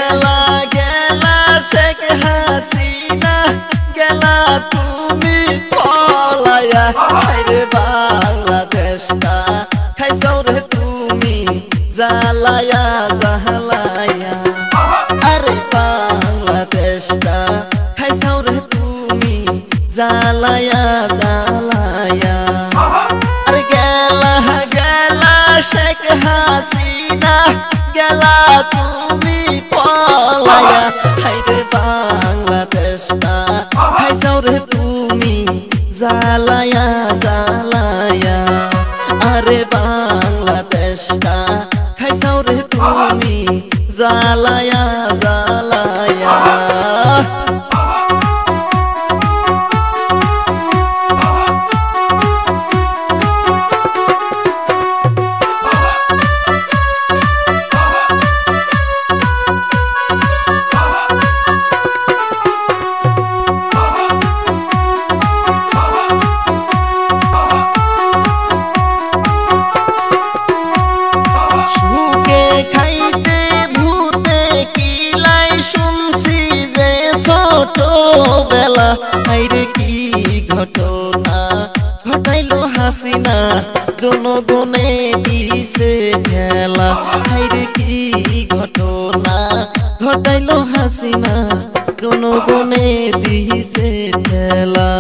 গেলা গেলা শেখ হাসিনা গেলা তুমি পলায়া আরে বাংলাদেশটা খাইছো রে তুমি জ্বালায়া জ্বালায়া আরে বাংলাদেশটা খাইছো রে তুমি জ্বালায়া জ্বালায়া আরে গেলা গেলা শেখ হাসিনা গেলা তুমি পলায়া হাইরে বাংলাদেশটা খাইছো রে তুমি জ্বালায়া জ্বালায়া আরে বাংলাদেশটা খাইছো রে তুমি জ্বালায়া জ্বালায়া খাইতে ভূতে কিলাই শুনছি যে ছোটবেলা আইরে কি ঘটনা ঘটাইলো হাসিনা জনগণে দিছে ঠেলা আইরে কি ঘটনা ঘটাইলো হাসিনা জনগণে দিছে ঠেলা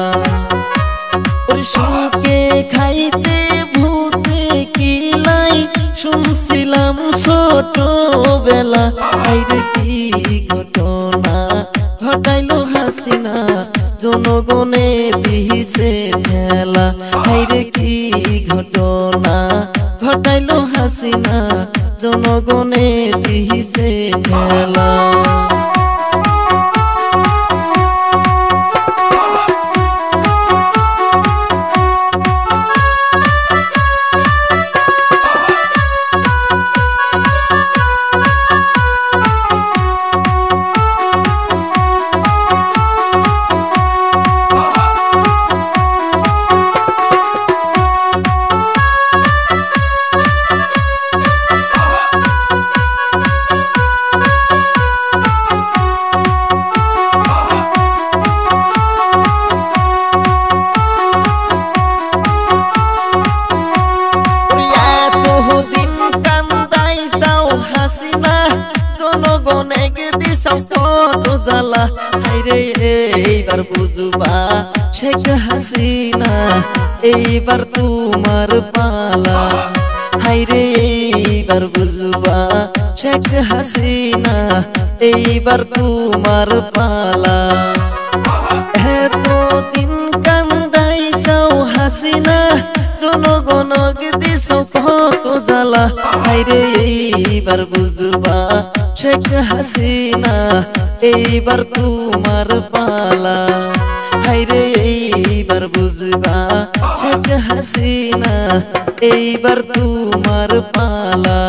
সুখে খাইতে ভূতে কিলাই শুনছিলাম ছোটবেলা আইরে কি ঘটনা ঘটাইলো হাসিনা জনগণে দিছে ঠেলা আইরে কি ঘটনা ঘটাইলো হাসিনা জনগণে দিছে ঠেলা জ্বালা হাইরে এইবার বুঝবা শেখ হাসিনা এইবার তোমার পালা হাইরে এইবার বুঝবা শেখ হাসিনা এইবার তোমার পালা এতদিন কান্দাইছাও হাসিনা জনগণকে দিছাও কত জ্বালা হাইরে এইবার বুঝবা শেখ হাসিনা এইবার তোমার পালা হাইরে এইবার বুঝবা শেখ হাসিনা এইবার তোমার পালা।